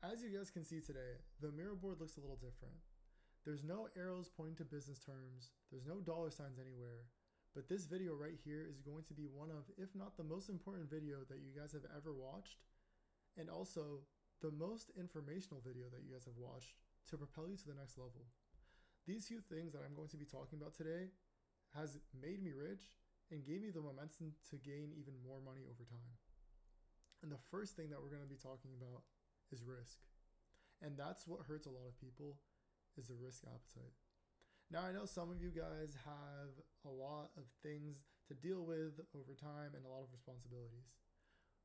As you guys can see today, the Miro board looks a little different. There's no arrows pointing to business terms, there's no dollar signs anywhere, but this video right here is going to be one of, if not the most important video that you guys have ever watched, and also the most informational video that you guys have watched to propel you to the next level. These few things that I'm going to be talking about today has made me rich and gave me the momentum to gain even more money over time. And the first thing that we're going to be talking about is risk. And that's what hurts a lot of people, is the risk appetite. Now, I know some of you guys have a lot of things to deal with over time and a lot of responsibilities,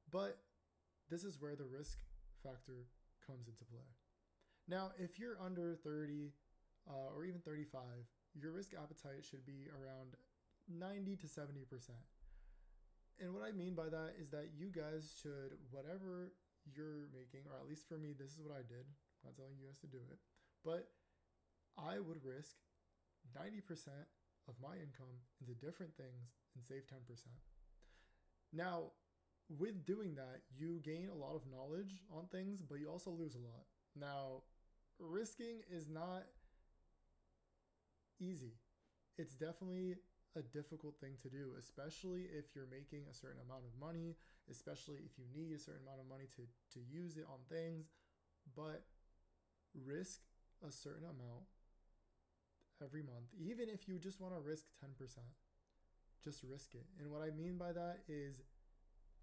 but this is where the risk factor comes into play. Now, if you're under 30 or even 35, your risk appetite should be around 90 to 70%. And what I mean by that is that you guys should, whatever you're making, or at least for me, this is what I did. I'm not telling you guys to do it, but I would risk 90% of my income into different things and save 10%. Now, with doing that, you gain a lot of knowledge on things, but you also lose a lot. Now, risking is not easy. It's definitely a difficult thing to do, especially if you're making a certain amount of money, especially if you need a certain amount of money to use it on things. But risk a certain amount every month, even if you just want to risk 10%, just risk it. And what I mean by that is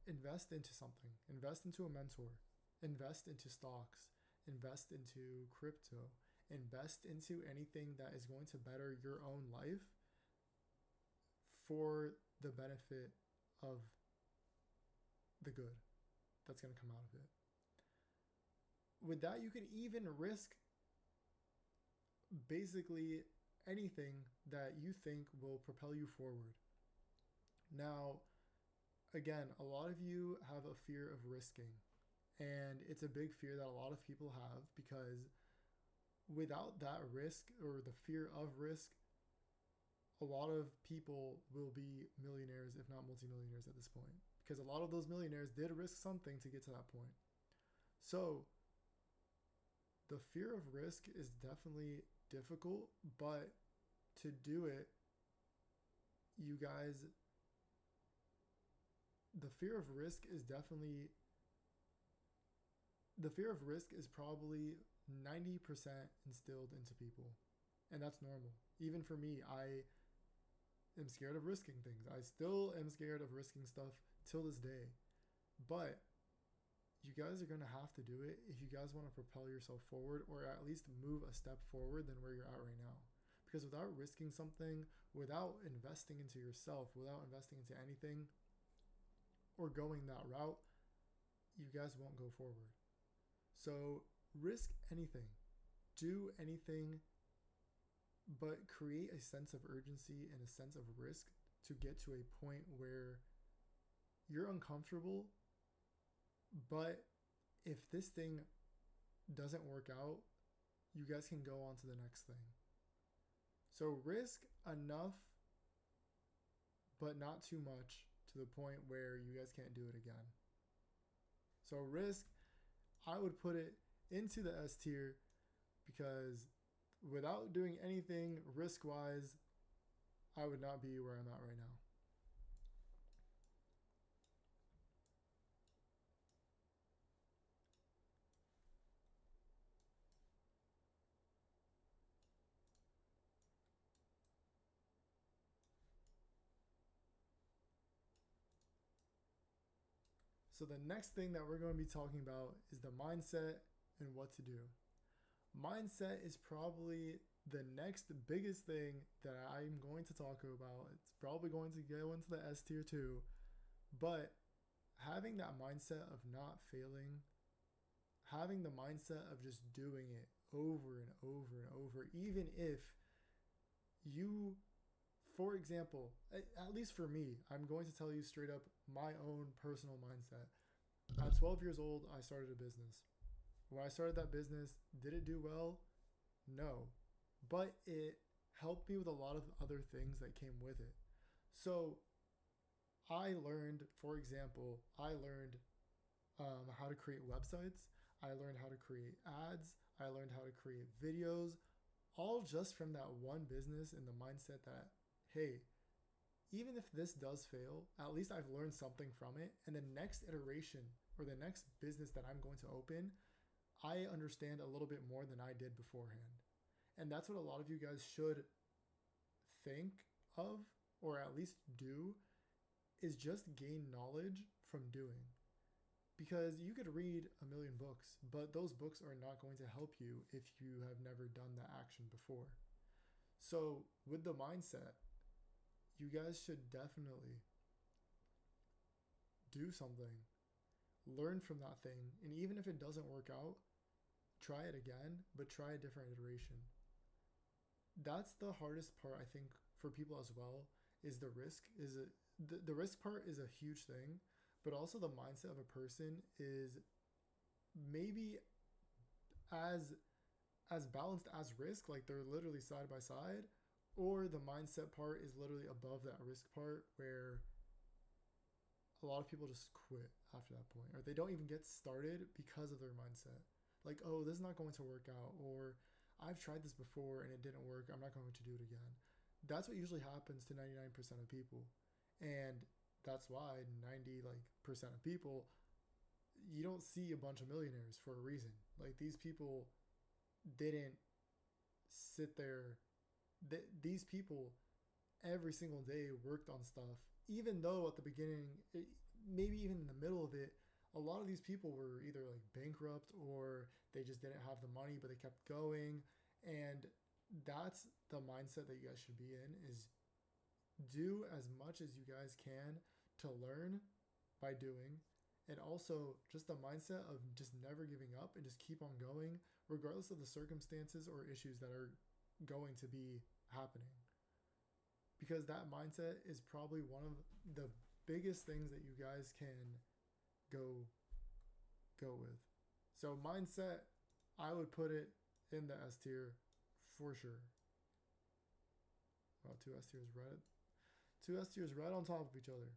invest into something, invest into a mentor, invest into stocks, invest into crypto, invest into anything that is going to better your own life for the benefit of the good that's going to come out of it. With that, you can even risk basically anything that you think will propel you forward. Now, again, a lot of you have a fear of risking, and it's a big fear that a lot of people have, because without that risk or the fear of risk, a lot of people will be millionaires, if not multimillionaires at this point, because a lot of those millionaires did risk something to get to that point. So the fear of risk is definitely difficult, but to do it, you guys, the fear of risk is probably 90% instilled into people, and that's normal. Even for me, I am scared of risking things. I still am scared of risking stuff till this day, but you guys are going to have to do it if you guys want to propel yourself forward, or at least move a step forward than where you're at right now. Because without risking something, without investing into yourself, without investing into anything, or going that route, you guys won't go forward. So risk anything, do anything, but create a sense of urgency and a sense of risk to get to a point where you're uncomfortable. But if this thing doesn't work out, you guys can go on to the next thing. So risk enough, but not too much to the point where you guys can't do it again. So risk, I would put it into the S tier, because without doing anything risk-wise, I would not be where I'm at right now. So the next thing that we're going to be talking about is the mindset and what to do. Mindset is probably the next biggest thing that I'm going to talk about. It's probably going to go into the S tier too, but having that mindset of not failing, having the mindset of just doing it over and over and over, even if you, for example, at least for me, I'm going to tell you straight up my own personal mindset. At 12 years old, I started a business. When I started that business, did it do well? No. But it helped me with a lot of other things that came with it. So I learned, for example, how to create websites. I learned how to create ads. I learned how to create videos, all just from that one business and the mindset that, hey, even if this does fail, at least I've learned something from it. And the next iteration or the next business that I'm going to open, I understand a little bit more than I did beforehand. And that's what a lot of you guys should think of, or at least do, is just gain knowledge from doing. Because you could read a million books, but those books are not going to help you if you have never done the action before. So with the mindset, you guys should definitely do something, learn from that thing, and even if it doesn't work out, try it again, but try a different iteration. That's the hardest part, I think, for people as well, is the risk. The risk part is a huge thing, but also the mindset of a person is maybe as balanced as risk, like they're literally side by side, or the mindset part is literally above that risk part, where a lot of people just quit after that point, or they don't even get started because of their mindset. Like, oh, this is not going to work out, or I've tried this before and it didn't work, I'm not going to do it again. That's what usually happens to 99% of people. And that's why 90% of people, you don't see a bunch of millionaires for a reason. Like, these people didn't sit there. These people every single day worked on stuff, even though at the beginning, maybe even in the middle of it, a lot of these people were either like bankrupt or they just didn't have the money, but they kept going. And that's the mindset that you guys should be in, is do as much as you guys can to learn by doing. And also just the mindset of just never giving up and just keep on going regardless of the circumstances or issues that are going to be happening. Because that mindset is probably one of the biggest things that you guys can go with. So mindset, I would put it in the S tier for sure. Wow, two S tiers right on top of each other.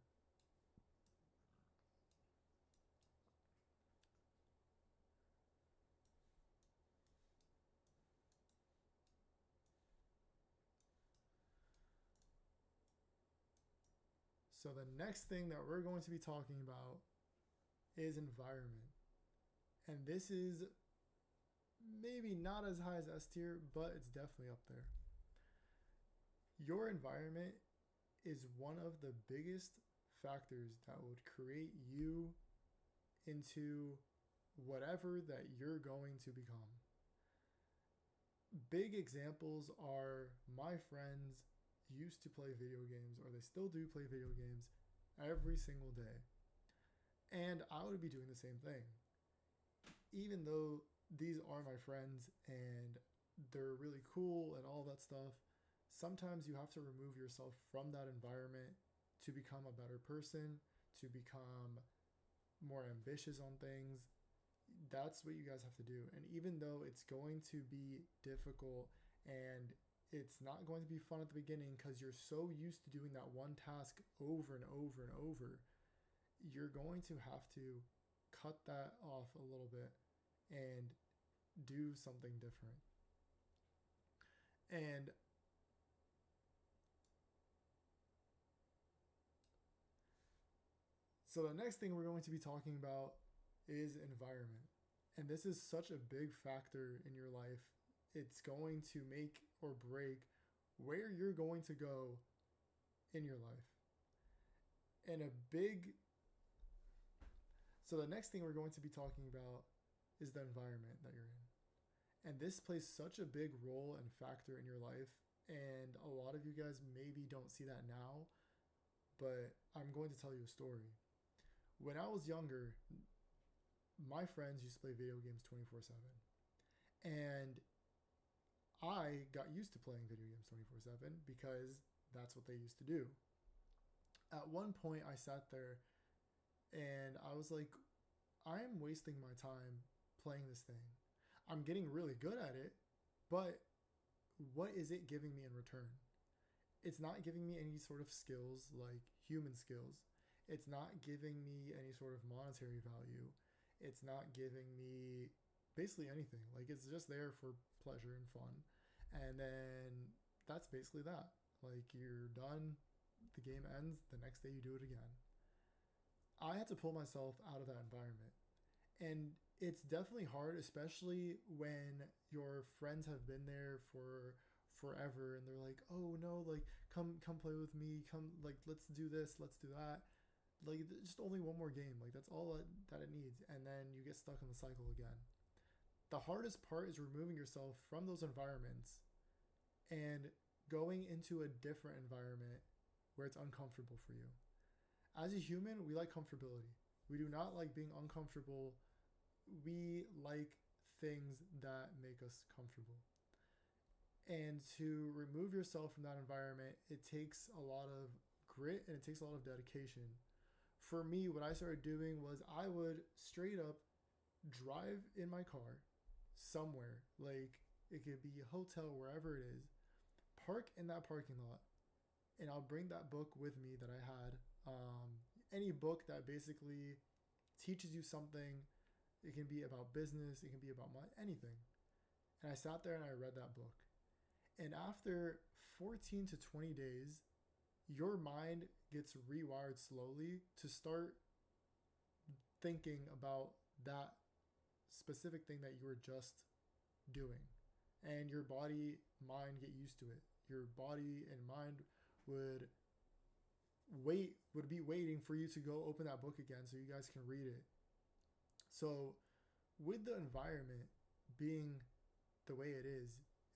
So the next thing that we're going to be talking about is environment. And this is maybe not as high as S tier, but it's definitely up there. Your environment is one of the biggest factors that would create you into whatever that you're going to become. Big examples are my friends used to play video games, or they still do play video games every single day. And I would be doing the same thing. Even though these are my friends and they're really cool and all that stuff, sometimes you have to remove yourself from that environment to become a better person, to become more ambitious on things. That's what you guys have to do. And even though it's going to be difficult and it's not going to be fun at the beginning because you're so used to doing that one task over and over and over, you're going to have to cut that off a little bit and do something different. And so the next thing we're going to be talking about is environment. And this is such a big factor in your life. It's going to make or break where you're going to go in your life. And so the next thing we're going to be talking about is the environment that you're in. And this plays such a big role and factor in your life. And a lot of you guys maybe don't see that now, but I'm going to tell you a story. When I was younger, my friends used to play video games 24/7. And I got used to playing video games 24/7 because that's what they used to do. At one point, I sat there and I was like, I am wasting my time playing this thing. I'm getting really good at it, but what is it giving me in return? It's not giving me any sort of skills, like human skills. It's not giving me any sort of monetary value. It's not giving me basically anything. Like, it's just there for pleasure and fun. And then that's basically that. Like, you're done, the game ends, the next day you do it again. I had to pull myself out of that environment. And it's definitely hard, especially when your friends have been there for forever and they're like, oh no, like come play with me, come, like, let's do this, let's do that. Like, just only one more game, like that's all that it needs, and then you get stuck in the cycle again. The hardest part is removing yourself from those environments and going into a different environment where it's uncomfortable for you. As a human, we like comfortability. We do not like being uncomfortable. We like things that make us comfortable. And to remove yourself from that environment, it takes a lot of grit and it takes a lot of dedication. For me, what I started doing was I would straight up drive in my car somewhere, like it could be a hotel, wherever it is, park in that parking lot, and I'll bring that book with me that I had. Any book that basically teaches you something. It can be about business, it can be about anything. And I sat there and I read that book. And after 14 to 20 days, your mind gets rewired slowly to start thinking about that specific thing that you were just doing. And your body, mind get used to it. Your body and mind would be waiting for you to go open that book again so you guys can read it. So with the environment being the way it is,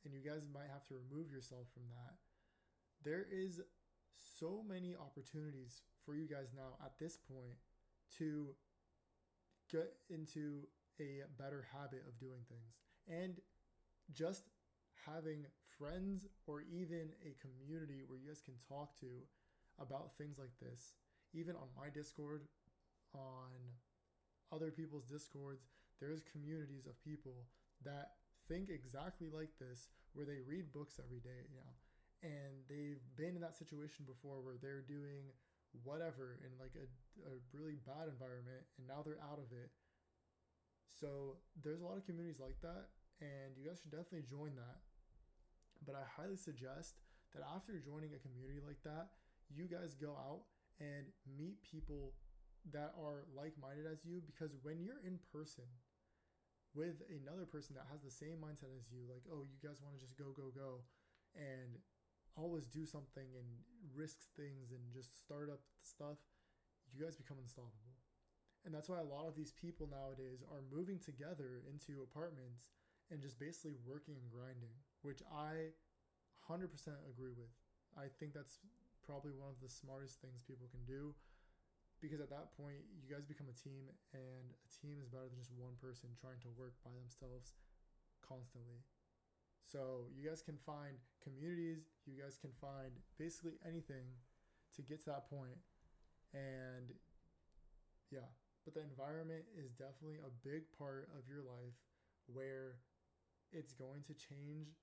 and you guys might have to remove yourself from that, there is so many opportunities for you guys now at this point to get into a better habit of doing things. And just having friends or even a community where you guys can talk to about things like this, even on my Discord, on other people's Discords, there's communities of people that think exactly like this, where they read books every day, and they've been in that situation before where they're doing whatever in like a really bad environment, and now they're out of it. So there's a lot of communities like that, and you guys should definitely join that. But I highly suggest that after joining a community like that, you guys go out and meet people that are like-minded as you, because when you're in person with another person that has the same mindset as you, like, oh, you guys want to just go, and always do something and risk things and just start up stuff, you guys become unstoppable. And that's why a lot of these people nowadays are moving together into apartments and just basically working and grinding, which I 100% agree with. I think that's probably one of the smartest things people can do, because at that point you guys become a team, and a team is better than just one person trying to work by themselves constantly. So you guys can find communities, you guys can find basically anything to get to that point. And yeah, but the environment is definitely a big part of your life, where it's going to change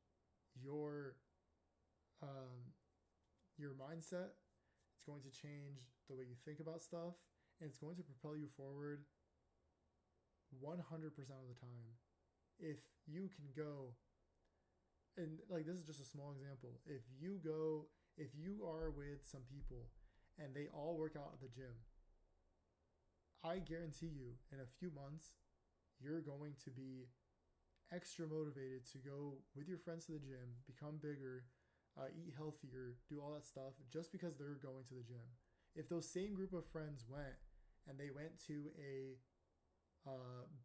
your mindset. It's going to change the way you think about stuff, and it's going to propel you forward 100% of the time. If you can go, and like, this is just a small example. If you are with some people and they all work out at the gym, I guarantee you in a few months, you're going to be extra motivated to go with your friends to the gym, become bigger, eat healthier, do all that stuff, just because they're going to the gym. If those same group of friends went and they went to a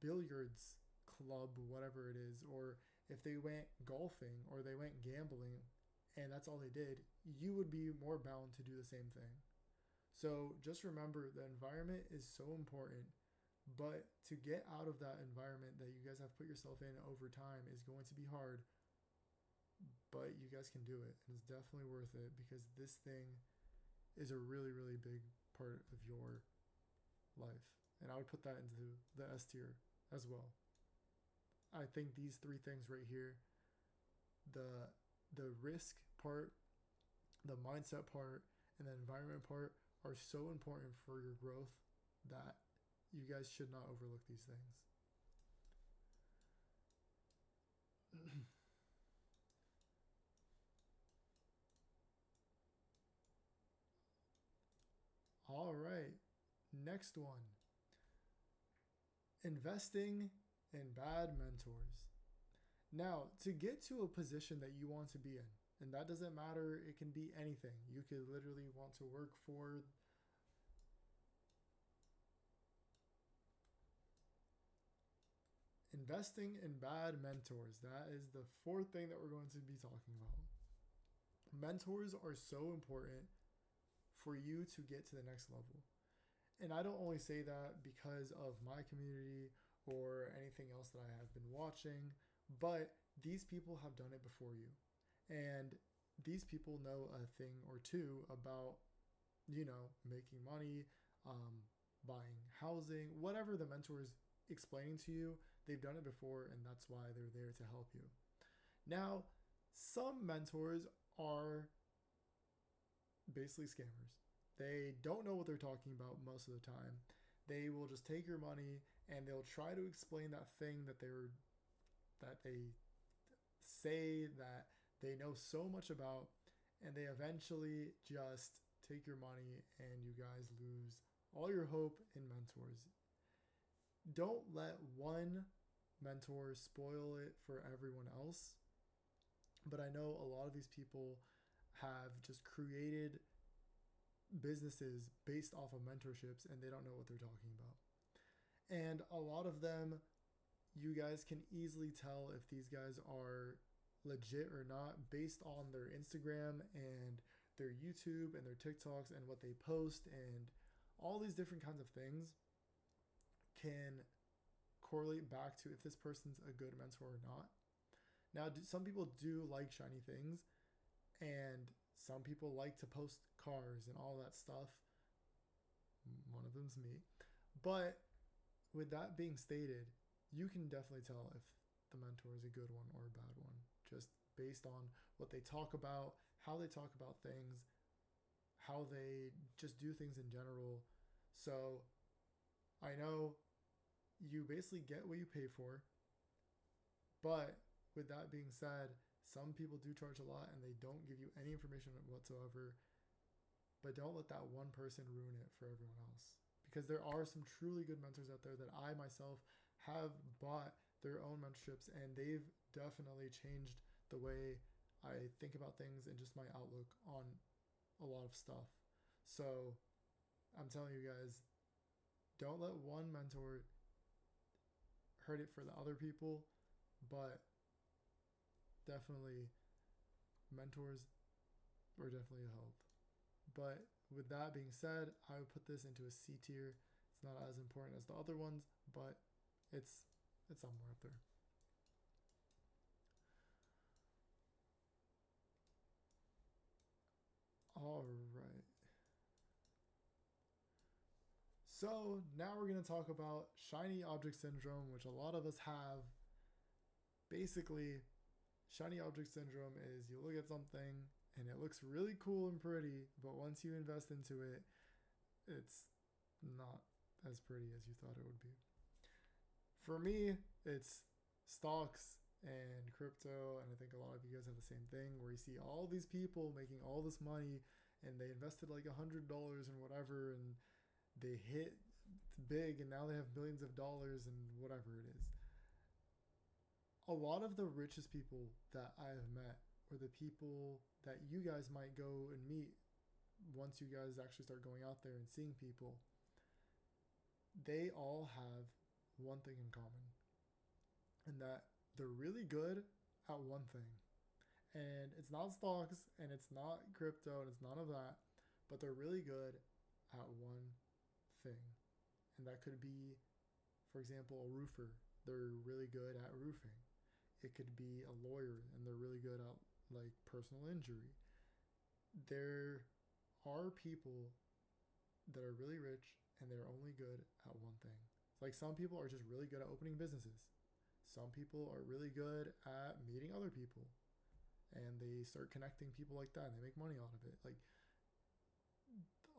billiards club, whatever it is, or if they went golfing or they went gambling and that's all they did, you would be more bound to do the same thing. So just remember, the environment is so important, but to get out of that environment that you guys have put yourself in over time is going to be hard, but you guys can do it, and it's definitely worth it, because this thing is a really, really big part of your life. And I would put that into the S tier as well. I think these three things right here, the risk part, the mindset part, and the environment part, are so important for your growth that you guys should not overlook these things. All right, next one. Investing in bad mentors. Now, to get to a position that you want to be in, and that doesn't matter, it can be anything. You could literally want to work for investing in bad mentors. That is the fourth thing that we're going to be talking about. Mentors are so important for you to get to the next level. And I don't only say that because of my community or anything else that I have been watching, but these people have done it before you. And these people know a thing or two about, making money, buying housing, whatever the mentor is explaining to you, they've done it before, and that's why they're there to help you. Now, some mentors are basically scammers. They don't know what they're talking about most of the time. They will just take your money and they'll try to explain that thing that they say that they know so much about, and they eventually just take your money and you guys lose all your hope in mentors. Don't let one mentor spoil it for everyone else. But I know a lot of these people have just created businesses based off of mentorships and they don't know what they're talking about. And a lot of them, you guys can easily tell if these guys are legit or not based on their Instagram and their YouTube and their TikToks and what they post, and all these different kinds of things can correlate back to if this person's a good mentor or not. Now, some people do like shiny things, and some people like to post cars and all that stuff. One of them's me. But with that being stated, you can definitely tell if the mentor is a good one or a bad one, just based on what they talk about, how they talk about things, how they just do things in general. So I know you basically get what you pay for, but with that being said, some people do charge a lot and they don't give you any information whatsoever. But don't let that one person ruin it for everyone else. Because there are some truly good mentors out there that I myself have bought their own mentorships, and they've definitely changed the way I think about things and just my outlook on a lot of stuff. So I'm telling you guys, don't let one mentor hurt it for the other people, but definitely mentors are definitely a help. But with that being said, I would put this into a C tier. It's not as important as the other ones, but it's somewhere up there. All right. So now we're going to talk about shiny object syndrome, which a lot of us have. Basically, shiny object syndrome is you look at something and it looks really cool and pretty, but once you invest into it, it's not as pretty as you thought it would be. For me, it's stocks and crypto, and I think a lot of you guys have the same thing, where you see all these people making all this money and they invested like $100 and whatever, and they hit big and now they have millions of dollars and whatever it is. A lot of the richest people that I have met, or the people that you guys might go and meet once you guys actually start going out there and seeing people, they all have one thing in common, and that they're really good at one thing. And it's not stocks and it's not crypto and it's none of that, but they're really good at one thing. And that could be, for example, a roofer. They're really good at roofing. It could be a lawyer and they're really good at like personal injury. There are people that are really rich and they're only good at one thing. Like some people are just really good at opening businesses. Some people are really good at meeting other people and they start connecting people like that and they make money out of it. Like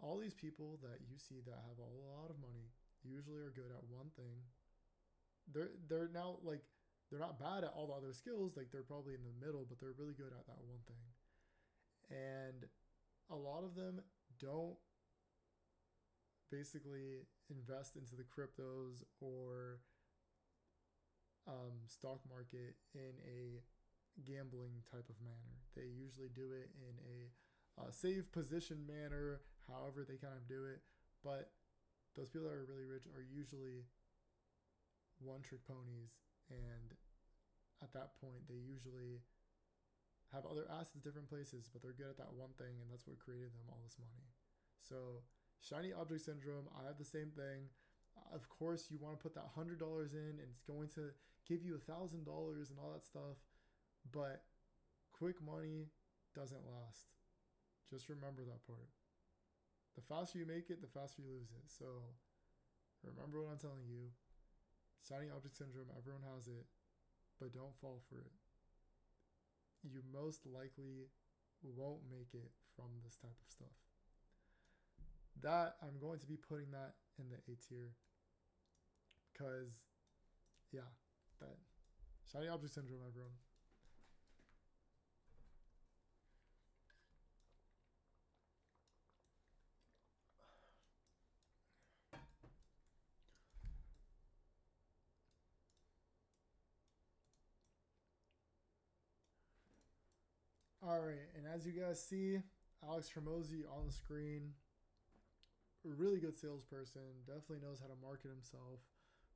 all these people that you see that have a lot of money, usually are good at one thing. They're now like they're not bad at all the other skills, like they're probably in the middle, but they're really good at that one thing. And a lot of them don't basically invest into the cryptos or stock market in a gambling type of manner. They usually do it in a safe position manner, however they kind of do it. But those people that are really rich are usually one trick ponies, and at that point they usually have other assets different places, but they're good at that one thing, and that's what created them all this money. So shiny object syndrome, I have the same thing. Of course you want to put that $100 in and it's going to give you $1,000 and all that stuff, but quick money doesn't last. Just remember that part. The faster you make it, the faster you lose it. So remember what I'm telling you. Shiny object syndrome, everyone has it, but don't fall for it. You most likely won't make it from this type of stuff. That, I'm going to be putting that in the A tier. Because, yeah, that shiny object syndrome, everyone. All right, and as you guys see, Alex Hormozi on the screen, a really good salesperson, definitely knows how to market himself,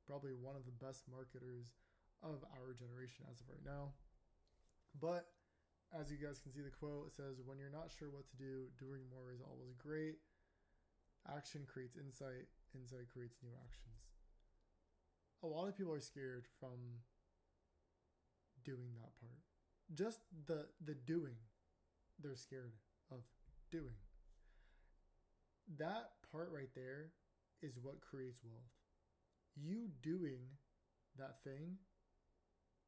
probably one of the best marketers of our generation as of right now. But as you guys can see the quote, it says, when you're not sure what to do, doing more is always great. Action creates insight, insight creates new actions. A lot of people are scared from doing that part. Just the doing, they're scared of doing. That part right there is what creates wealth. You doing that thing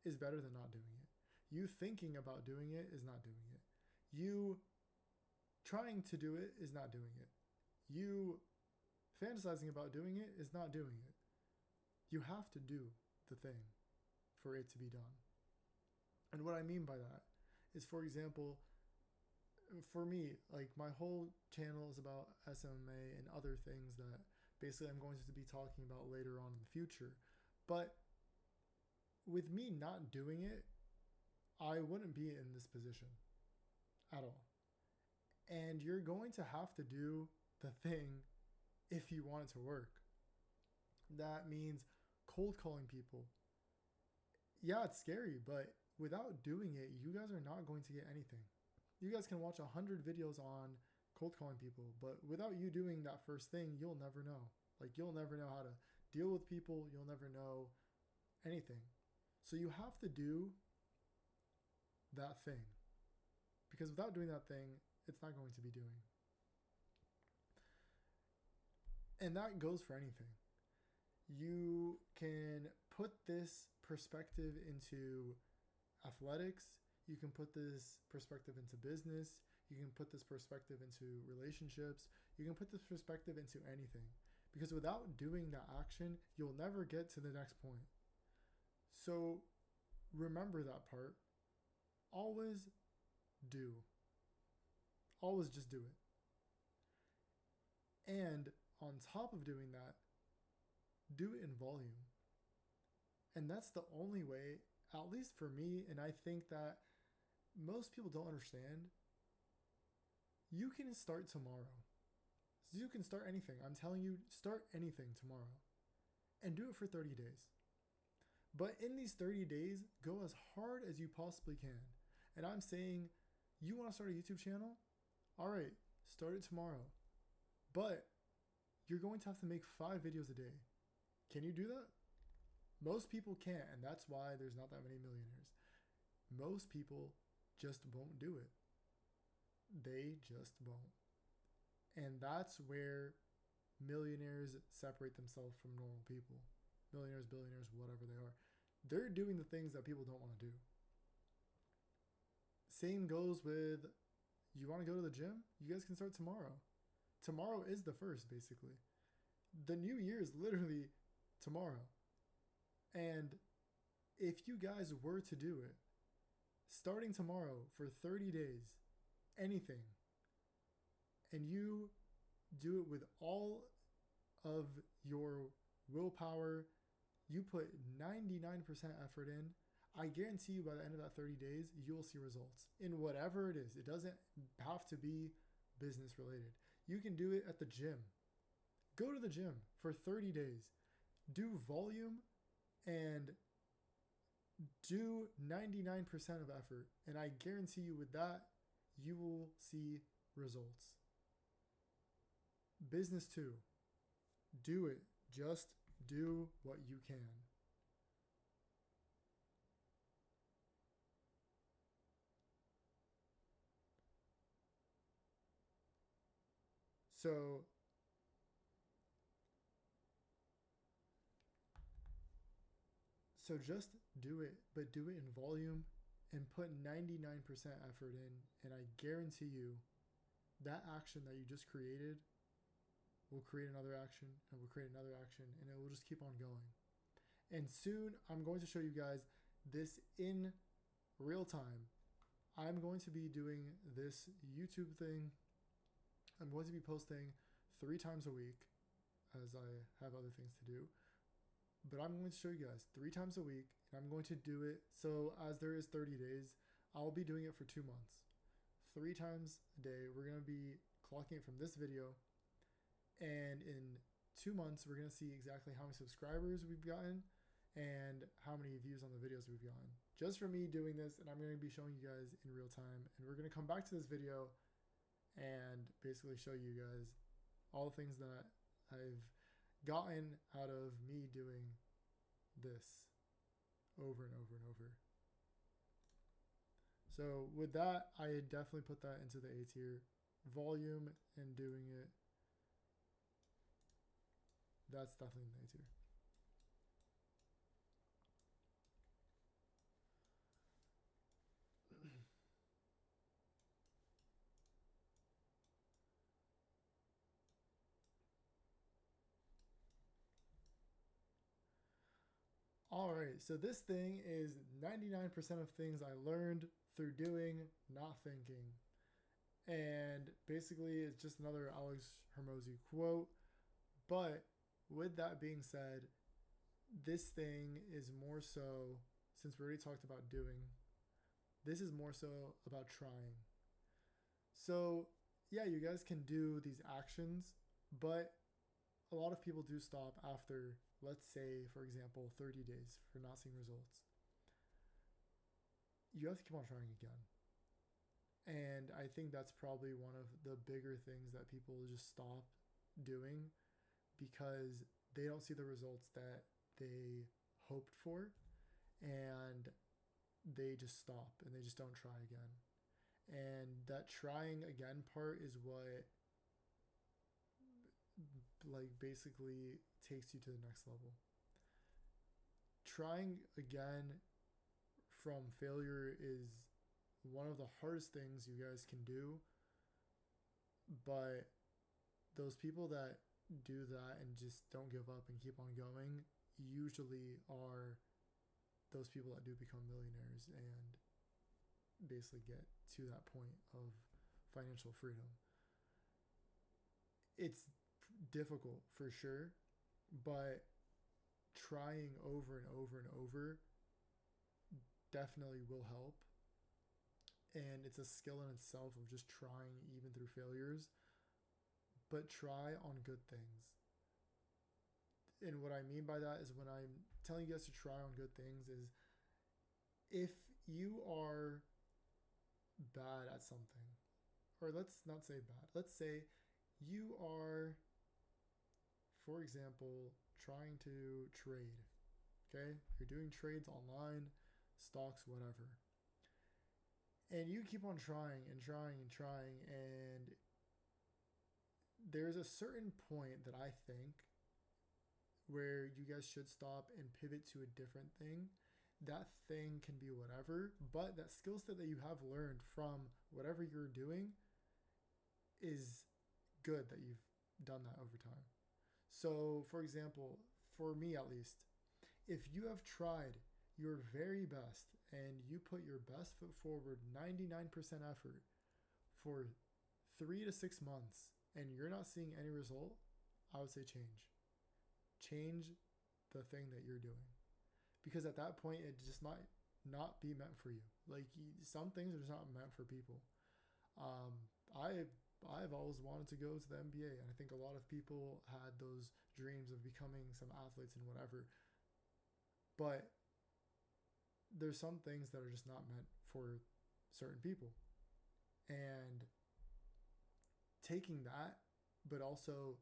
is better than not doing it. You thinking about doing it is not doing it. You trying to do it is not doing it. You fantasizing about doing it is not doing it. You have to do the thing for it to be done. And what I mean by that is, for example, for me, like my whole channel is about SMA and other things that basically I'm going to be talking about later on in the future. But with me not doing it, I wouldn't be in this position at all. And you're going to have to do the thing if you want it to work. That means cold calling people. Yeah, it's scary, but without doing it, you guys are not going to get anything. You guys can watch 100 videos on cold calling people, but without you doing that first thing, you'll never know. Like, you'll never know how to deal with people. You'll never know anything. So you have to do that thing, because without doing that thing, it's not going to be doing. And that goes for anything. You can put this perspective into athletics. You can put this perspective into business. You can put this perspective into relationships. You can put this perspective into anything. Because without doing that action, you'll never get to the next point. So remember that part. Always do. Always just do it. And on top of doing that, do it in volume. And that's the only way, at least for me, and I think that most people don't understand. You can start tomorrow. So you can start anything. I'm telling you, start anything tomorrow. And do it for 30 days. But in these 30 days, go as hard as you possibly can. And I'm saying, you want to start a YouTube channel? All right, start it tomorrow. But you're going to have to make 5 videos a day. Can you do that? Most people can't, and that's why there's not that many millionaires. Most people just won't do it. They just won't. And that's where millionaires separate themselves from normal people. Millionaires, billionaires, whatever they are. They're doing the things that people don't want to do. Same goes with, you want to go to the gym? You guys can start tomorrow. Tomorrow is the first, basically. The new year is literally tomorrow. And if you guys were to do it, starting tomorrow for 30 days, anything, and you do it with all of your willpower, you put 99% effort in, I guarantee you by the end of that 30 days, you'll see results in whatever it is. It doesn't have to be business related. You can do it at the gym. Go to the gym for 30 days. Do volume and do 99% of effort. And I guarantee you with that, you will see results. Business too. Do it. Just do what you can. So just do it, but do it in volume and put 99% effort in, and I guarantee you that action that you just created will create another action, and will create another action, and it will just keep on going. And soon I'm going to show you guys this in real time. I'm going to be doing this YouTube thing. I'm going to be posting 3 times a week, as I have other things to do. But I'm going to show you guys 3 times a week, and I'm going to do it. So as there is 30 days, I'll be doing it for 2 months. 3 times a day, we're going to be clocking it from this video. And in 2 months, we're going to see exactly how many subscribers we've gotten and how many views on the videos we've gotten. Just for me doing this, and I'm going to be showing you guys in real time. And we're going to come back to this video and basically show you guys all the things that I've gotten out of me doing this over and over and over. So with that, I definitely put that into the A tier. Volume and doing it, that's definitely in the A tier. All right, so this thing is 99% of things I learned through doing, not thinking. And basically, it's just another Alex Hormozi quote. But with that being said, this thing is more so, since we already talked about doing, this is more so about trying. So yeah, you guys can do these actions, but a lot of people do stop after, let's say, for example, 30 days for not seeing results. You have to keep on trying again. And I think that's probably one of the bigger things that people just stop doing because they don't see the results that they hoped for, and they just stop and they just don't try again. And that trying again part is what like basically takes you to the next level. Trying again from failure is one of the hardest things you guys can do, but those people that do that and just don't give up and keep on going usually are those people that do become millionaires and basically get to that point of financial freedom. It's difficult for sure, but trying over and over and over definitely will help. And it's a skill in itself of just trying even through failures, but try on good things. And what I mean by that is when I'm telling you guys to try on good things is if you are bad at something, or let's not say bad, let's say you are, for example, trying to trade, okay? You're doing trades online, stocks, whatever. And you keep on trying and trying and trying, and there's a certain point that I think where you guys should stop and pivot to a different thing. That thing can be whatever, but that skill set that you have learned from whatever you're doing is good that you've done that over time. So, for example, for me at least, if you have tried your very best and you put your best foot forward, 99% effort for 3 to 6 months, and you're not seeing any result, I would say change. Change the thing that you're doing. Because at that point, it just might not be meant for you. Like, some things are just not meant for people. I've always wanted to go to the NBA, and I think a lot of people had those dreams of becoming some athletes and whatever. But there's some things that are just not meant for certain people. And taking that, but also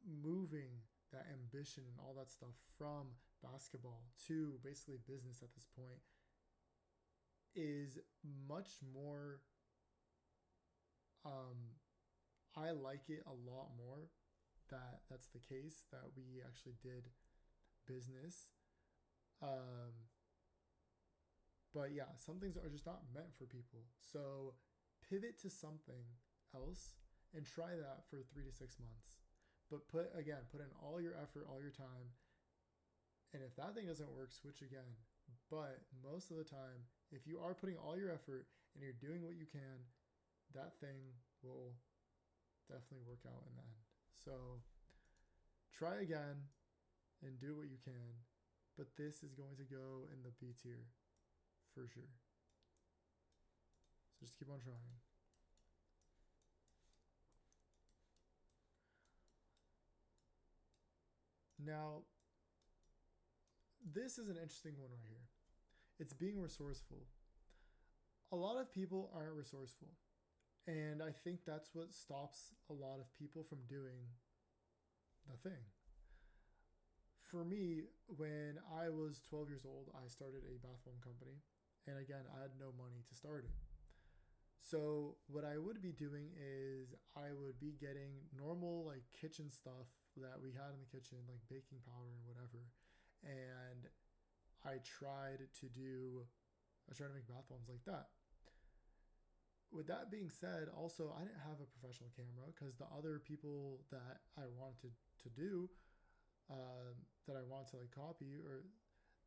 moving that ambition and all that stuff from basketball to basically business at this point is much more, I like it a lot more that that's the case, that we actually did business. But yeah, some things are just not meant for people. So pivot to something else and try that for 3 to 6 months. But put in all your effort, all your time. And if that thing doesn't work, switch again. But most of the time, if you are putting all your effort and you're doing what you can, that thing will definitely work out in the end. So try again and do what you can. But this is going to go in the B tier for sure. So just keep on trying. Now, this is an interesting one right here. It's being resourceful. A lot of people aren't resourceful. And I think that's what stops a lot of people from doing the thing. For me, when I was 12 years old, I started a bath bomb company. And again, I had no money to start it. So what I would be doing is I would be getting normal like kitchen stuff that we had in the kitchen, like baking powder and whatever. And I tried to make bath bombs like that. With that being said, also I didn't have a professional camera because the other people that I wanted to do, that I wanted to like copy, or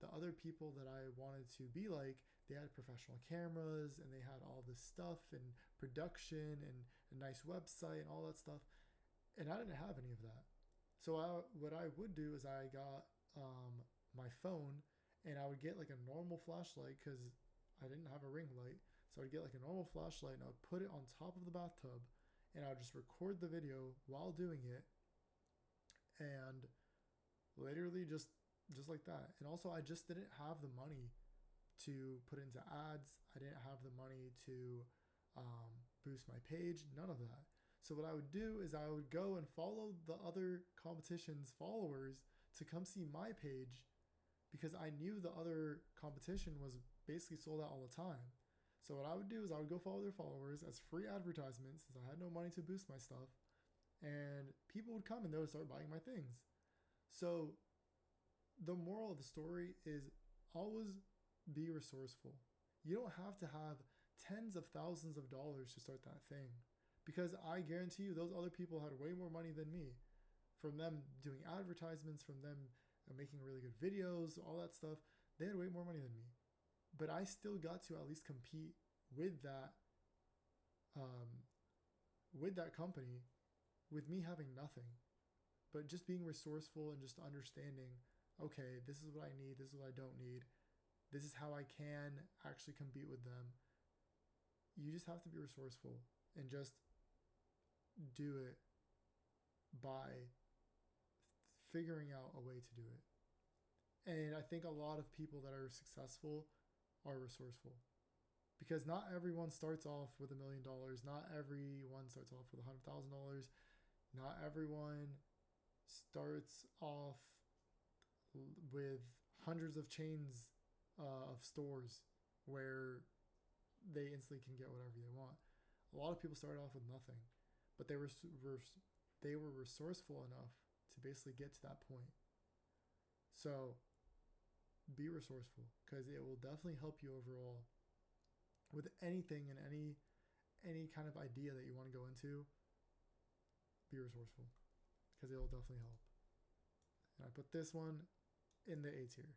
the other people that I wanted to be like, they had professional cameras and they had all this stuff and production and a nice website and all that stuff. And I didn't have any of that. So what I would do is I got my phone, and I would get like a normal flashlight because I didn't have a ring light. So I'd get like a normal flashlight and I would put it on top of the bathtub, and I would just record the video while doing it, and literally just like that. And also I just didn't have the money to put into ads. I didn't have the money to boost my page, none of that. So what I would do is I would go and follow the other competition's followers to come see my page, because I knew the other competition was basically sold out all the time. So what I would do is I would go follow their followers as free advertisements, since I had no money to boost my stuff, and people would come and they would start buying my things. So the moral of the story is always be resourceful. You don't have to have tens of thousands of dollars to start that thing, because I guarantee you those other people had way more money than me, from them doing advertisements, from them making really good videos, all that stuff. They had way more money than me, but I still got to at least compete with that company, with me having nothing, but just being resourceful and just understanding, okay, this is what I need, this is what I don't need, this is how I can actually compete with them. You just have to be resourceful and just do it by figuring out a way to do it. And I think a lot of people that are successful are resourceful, because not everyone starts off with $1 million. Not everyone starts off with $100,000. Not everyone starts off with hundreds of chains of stores where they instantly can get whatever they want. A lot of people started off with nothing, but they were resourceful enough to basically get to that point. So be resourceful, because it will definitely help you overall with anything and any kind of idea that you want to go into. Be resourceful, because it will definitely help. And I put this one in the A tier.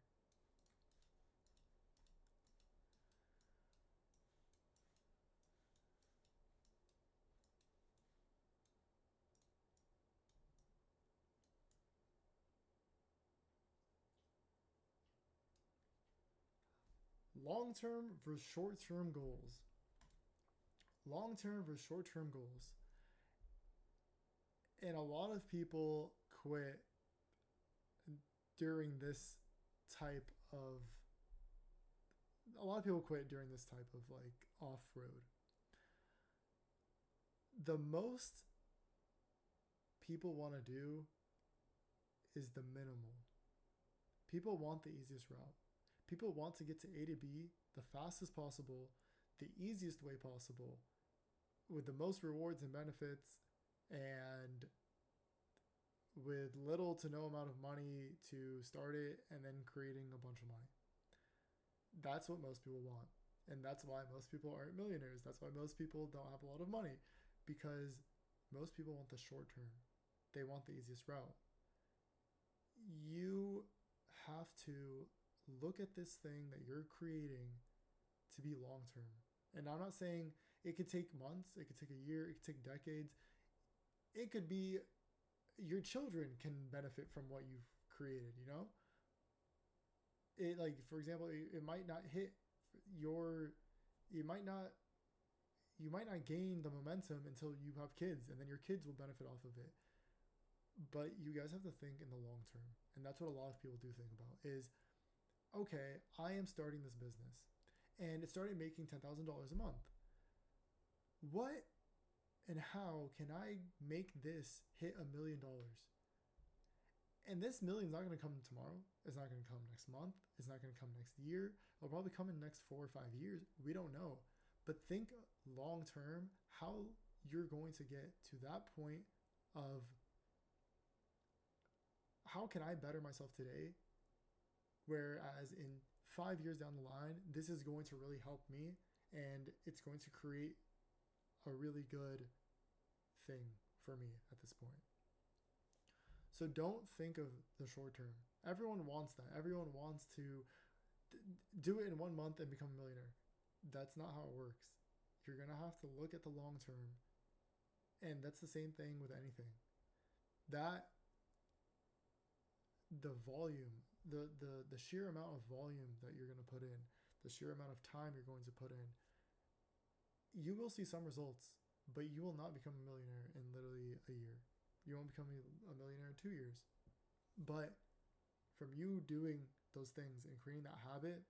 Long-term versus short-term goals. Long-term versus short-term goals. And a lot of people quit during this type of like off-road. The most people want to do is the minimal. People want the easiest route. People want to get to A to B the fastest possible, the easiest way possible, with the most rewards and benefits, and with little to no amount of money to start it and then creating a bunch of money. That's what most people want. And that's why most people aren't millionaires. That's why most people don't have a lot of money, because most people want the short term. They want the easiest route. You have to look at this thing that you're creating to be long term. And I'm not saying it could take months, it could take a year, it could take decades. It could be your children can benefit from what you've created, you know? It, like, for example, it might not hit you might not gain the momentum until you have kids, and then your kids will benefit off of it. But you guys have to think in the long term. And that's what a lot of people do think about is, okay, I am starting this business and it started making $10,000 a month. What and how can I make this hit $1 million? And this million's not going to come tomorrow. It's not going to come next month. It's not going to come next year. It'll probably come in the next 4 or 5 years. We don't know. But think long term how you're going to get to that point of, how can I better myself today? Whereas in 5 years down the line, this is going to really help me and it's going to create a really good thing for me at this point. So don't think of the short term. Everyone wants that. Everyone wants to do it in 1 month and become a millionaire. That's not how it works. You're going to have to look at the long term. And that's the same thing with anything. The volume, the sheer amount of volume that you're going to put in, the sheer amount of time you're going to put in, you will see some results, but you will not become a millionaire in literally a year. You won't become a millionaire in 2 years. But from you doing those things and creating that habit,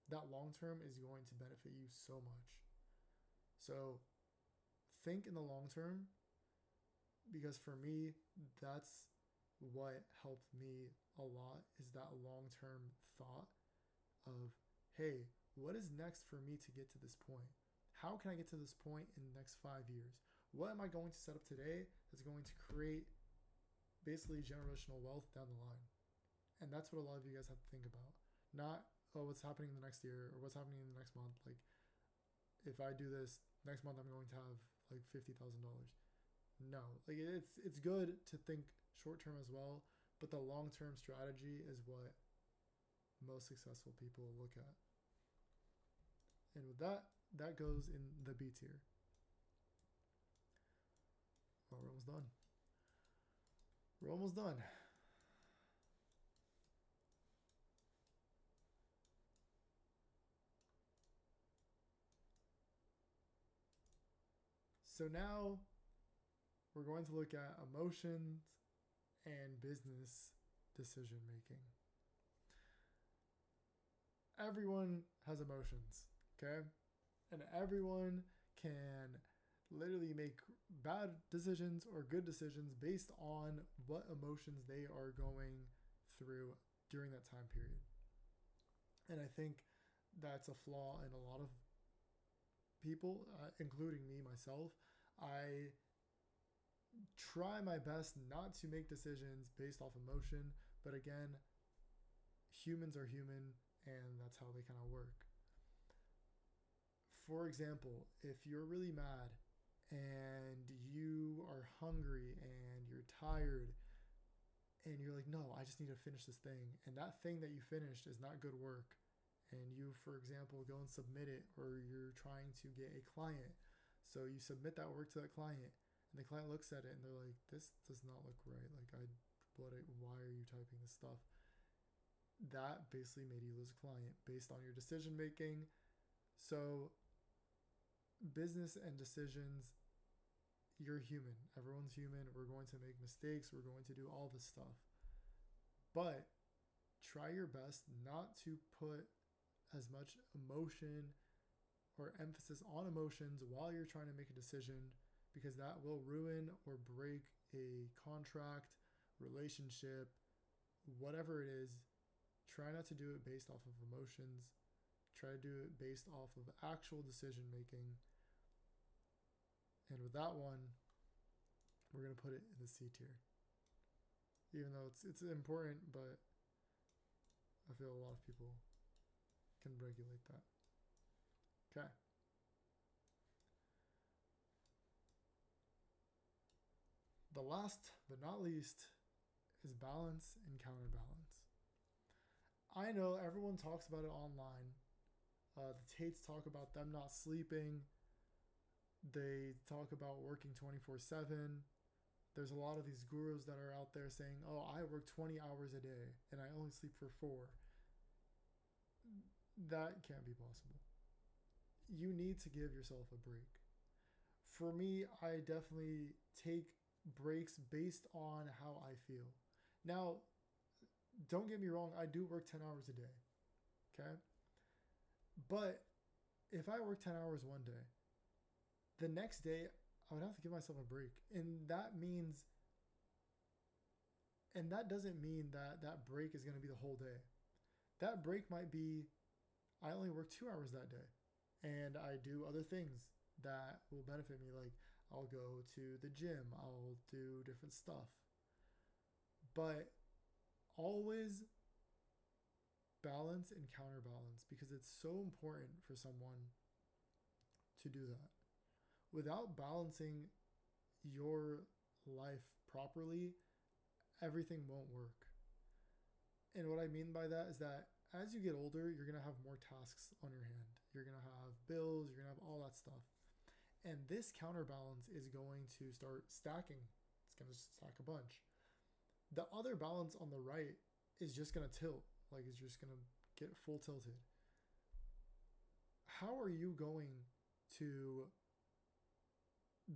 that long term is going to benefit you so much. So think in the long term, because for me, that's what helped me a lot, is that long-term thought of, hey, what is next for me to get to this point? How can I get to this point in the next 5 years? What am I going to set up today that's going to create basically generational wealth down the line? And that's what a lot of you guys have to think about. Not, oh, what's happening in the next year or what's happening in the next month. Like, if I do this next month, I'm going to have like $50,000. No, like it's good to think short term as well, but the long term strategy is what most successful people look at. And with that goes in the B tier. Well, we're almost done. We're almost done. So now we're going to look at emotions and business decision making. Everyone has emotions, okay? And everyone can literally make bad decisions or good decisions based on what emotions they are going through during that time period. And I think that's a flaw in a lot of people, including me, myself. I try my best not to make decisions based off emotion, but again, humans are human and that's how they kind of work. For example, if you're really mad and you are hungry and you're tired and you're like, no, I just need to finish this thing. And that thing that you finished is not good work. And you, for example, go and submit it, or you're trying to get a client. So you submit that work to that client, and the client looks at it and they're like, this does not look right. Like, why are you typing this stuff? That basically made you lose a client based on your decision making. So business and decisions, you're human. Everyone's human. We're going to make mistakes. We're going to do all this stuff. But try your best not to put as much emotion or emphasis on emotions while you're trying to make a decision, because that will ruin or break a contract, relationship, whatever it is. Try not to do it based off of emotions. Try to do it based off of actual decision making. And with that one, we're going to put it in the C tier. Even though it's important, but I feel a lot of people can regulate that. Okay. The last but not least is balance and counterbalance. I know everyone talks about it online. The Tates talk about them not sleeping. They talk about working 24/7. There's a lot of these gurus that are out there saying, oh, I work 20 hours a day and I only sleep for 4. That can't be possible. You need to give yourself a break. For me, I definitely take breaks based on how I feel. Now, don't get me wrong, I do work 10 hours a day. Okay? But if I work 10 hours one day, the next day I would have to give myself a break. And that doesn't mean that that break is going to be the whole day. That break might be, I only work 2 hours that day and I do other things that will benefit me. Like, I'll go to the gym, I'll do different stuff. But always balance and counterbalance, because it's so important for someone to do that. Without balancing your life properly, everything won't work. And what I mean by that is that as you get older, you're going to have more tasks on your hand. You're going to have bills, you're going to have all that stuff. And this counterbalance is going to start stacking. It's going to stack a bunch. The other balance on the right is just going to tilt. Like, it's just going to get full tilted. How are you going to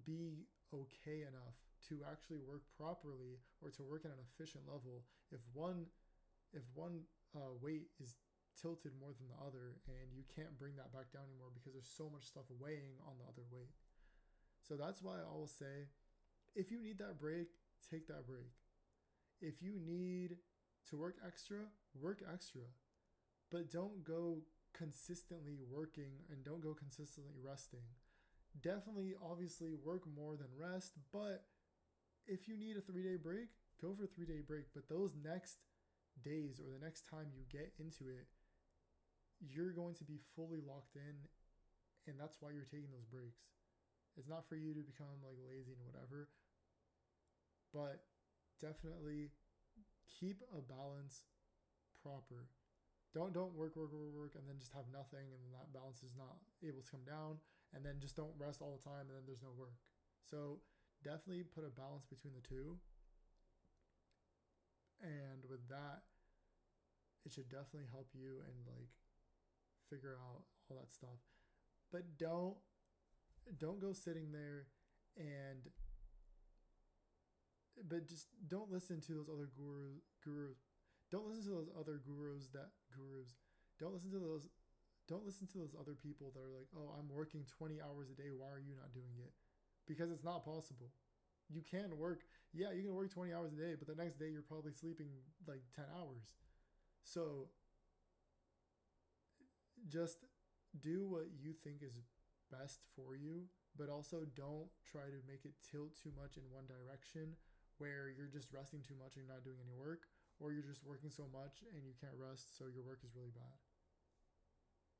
be okay enough to actually work properly or to work at an efficient level if one weight is tilted more than the other and you can't bring that back down anymore because there's so much stuff weighing on the other weight? So that's why I always say, if you need that break, take that break. If you need to work extra, but don't go consistently working and don't go consistently resting. Definitely, obviously, work more than rest, but if you need a 3-day break, go for a 3-day break. But those next days or the next time you get into it, you're going to be fully locked in, and that's why you're taking those breaks. It's not for you to become like lazy and whatever, but definitely keep a balance proper. Don't work and then just have nothing, and then that balance is not able to come down, and then just don't rest all the time and then there's no work. So definitely put a balance between the two. And with that, it should definitely help you and like figure out all that stuff. But don't go sitting there but just don't listen to those other gurus. Don't listen to those other gurus. Don't listen to those other people that are like, oh, I'm working 20 hours a day. Why are you not doing it? Because it's not possible. You can work 20 hours a day, but the next day you're probably sleeping like 10 hours. So just do what you think is best for you, but also don't try to make it tilt too much in one direction where you're just resting too much and you're not doing any work, or you're just working so much and you can't rest, so your work is really bad.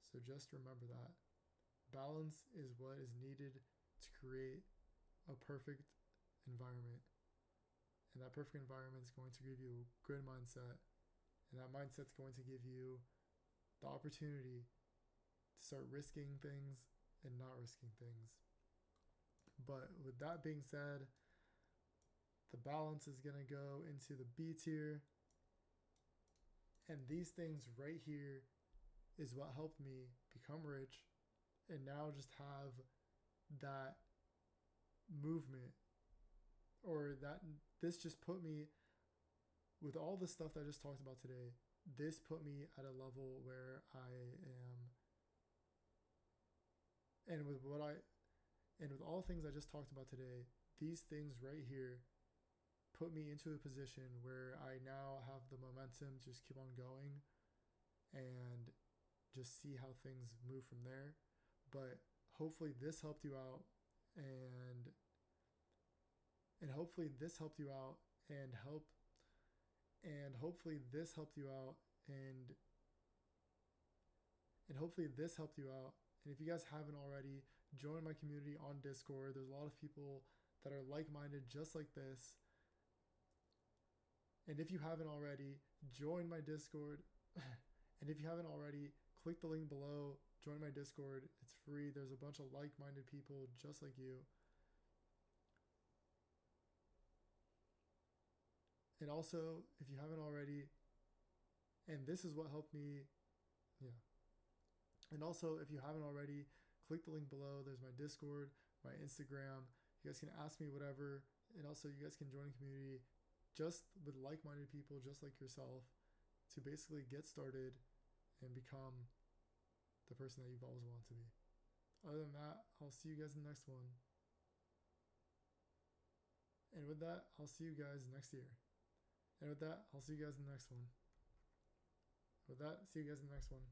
So just remember that. Balance is what is needed to create a perfect environment. And that perfect environment is going to give you a good mindset. And that mindset's going to give you the opportunity to start risking things and not risking things. But with that being said, the balance is going to go into the B tier. And these things right here is what helped me become rich and now just have that movement, or that this just put me, with all the stuff that I just talked about today, this put me at a level where I am, and with all things I just talked about today, these things right here put me into a position where I now have the momentum to just keep on going and just see how things move from there. But hopefully this helped you out, and hopefully this helped you out and hopefully this helped you out and hopefully this helped you out. And if you guys haven't already, join my community on Discord. There's a lot of people that are like-minded just like this. And if you haven't already, join my Discord. And if you haven't already, click the link below, join my Discord. It's free. There's a bunch of like-minded people just like you. And also, if you haven't already, and this is what helped me, And also, if you haven't already, click the link below. There's my Discord, my Instagram. You guys can ask me whatever. And also, you guys can join a community just with like-minded people just like yourself to basically get started and become the person that you've always wanted to be. Other than that, I'll see you guys in the next one. And with that, I'll see you guys next year. And with that, I'll see you guys in the next one. With that, see you guys in the next one.